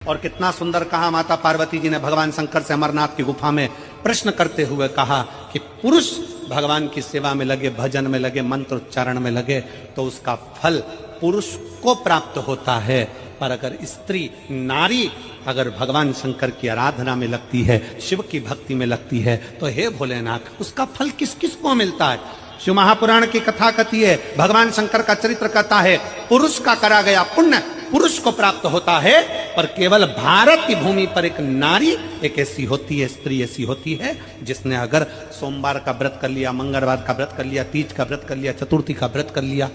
और कितना सुंदर कहा माता पार्वती जी ने भगवान शंकर से अमरनाथ की गुफा में प्रश्न करते हुए कहा कि पुरुष भगवान की सेवा में लगे, भजन में लगे, मंत्र उच्चारण में लगे तो उसका फल पुरुष को प्राप्त होता है, पर अगर स्त्री नारी अगर भगवान शंकर की आराधना में लगती है, शिव की भक्ति में लगती है, तो हे भोलेनाथ उसका फल किस किस को मिलता है। शिव महापुराण की कथा कहती है, भगवान शंकर का चरित्र कहता है, पुरुष का करा गया पुण्य पुरुष को प्राप्त होता है, पर केवल भारत की भूमि पर एक नारी एक ऐसी होती है, स्त्री ऐसी होती है जिसने अगर सोमवार का व्रत कर लिया, मंगलवार का व्रत कर लिया, तीज का व्रत कर लिया, चतुर्थी का व्रत कर लिया,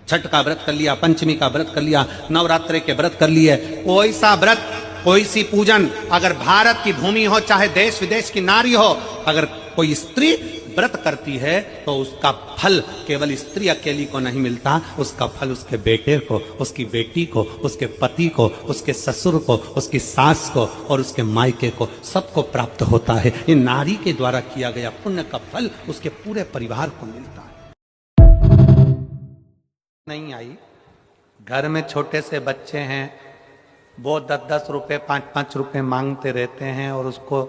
छठ का व्रत कर लिया, पंचमी का व्रत कर लिया, नवरात्रि के व्रत कर लिए, कोई सा व्रत कोई सी पूजन अगर भारत की भूमि हो, चाहे देश विदेश की नारी हो, अगर कोई स्त्री व्रत करती है तो उसका फल केवल स्त्री अकेली को नहीं मिलता, उसका फल उसके बेटे को, उसकी बेटी को, उसके पति को, उसके ससुर को, उसकी सास को और उसके मायके को, सबको प्राप्त होता है। ये नारी के द्वारा किया गया पुण्य का फल उसके पूरे परिवार को मिलता है। नहीं आई, घर में छोटे से बच्चे हैं, वो 10-10 रुपए 5-5 रुपए मांगते रहते हैं और उसको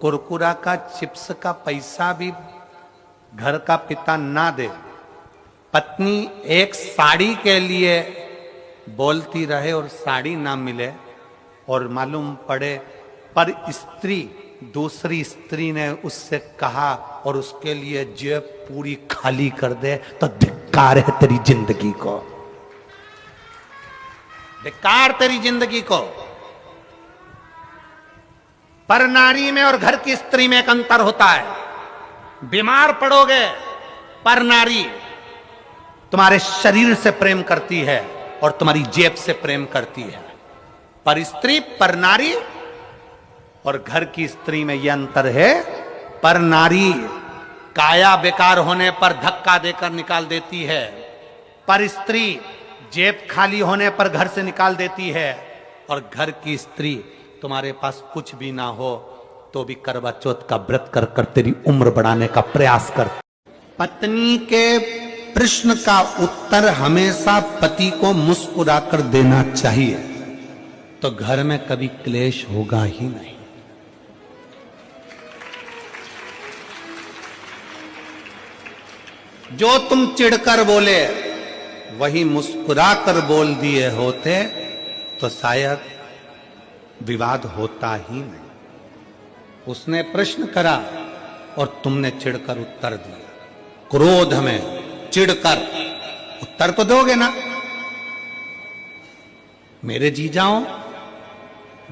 कुरकुरा का चिप्स का पैसा भी घर का पिता ना दे, पत्नी एक साड़ी के लिए बोलती रहे और साड़ी ना मिले और मालूम पड़े पर स्त्री दूसरी स्त्री ने उससे कहा और उसके लिए जेब पूरी खाली कर दे, तो धिक्कार है तेरी जिंदगी को, धिक्कार तेरी जिंदगी को। पर नारी में और घर की स्त्री में एक अंतर होता है। बीमार पड़ोगे पर नारी तुम्हारे शरीर से प्रेम करती है और तुम्हारी जेब से प्रेम करती है, पर स्त्री पर नारी और घर की स्त्री में यह अंतर है, पर नारी काया बेकार होने पर धक्का देकर निकाल देती है, पर स्त्री जेब खाली होने पर घर से निकाल देती है, और घर की स्त्री तुम्हारे पास कुछ भी ना हो तो भी करवा चौथ का व्रत कर कर तेरी उम्र बढ़ाने का प्रयास कर। पत्नी के प्रश्न का उत्तर हमेशा पति को मुस्कुराकर देना चाहिए, तो घर में कभी क्लेश होगा ही नहीं। जो तुम चिढ़कर बोले वही मुस्कुराकर बोल दिए होते तो शायद विवाद होता ही नहीं। उसने प्रश्न करा और तुमने चिढ़कर उत्तर दिया, क्रोध में चिढ़कर उत्तर तो दोगे ना। मेरे जीजाओं,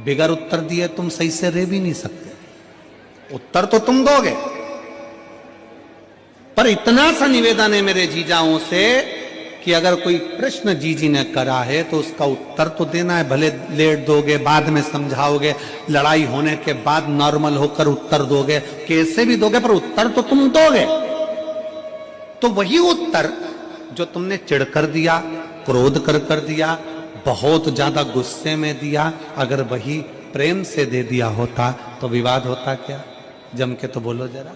बिगर उत्तर दिए तुम सही से रह भी नहीं सकते, उत्तर तो तुम दोगे, पर इतना सा निवेदन है मेरे जीजाओं से कि अगर कोई प्रश्न जीजी ने करा है तो उसका उत्तर तो देना है, भले लेट दोगे, बाद में समझाओगे, लड़ाई होने के बाद नॉर्मल होकर उत्तर दोगे, कैसे भी दोगे, पर उत्तर तो तुम दोगे। तो वही उत्तर जो तुमने चिढ़कर दिया, क्रोध कर दिया, बहुत ज्यादा गुस्से में दिया, अगर वही प्रेम से दे दिया होता तो विवाद होता क्या? जम के तो बोलो जरा।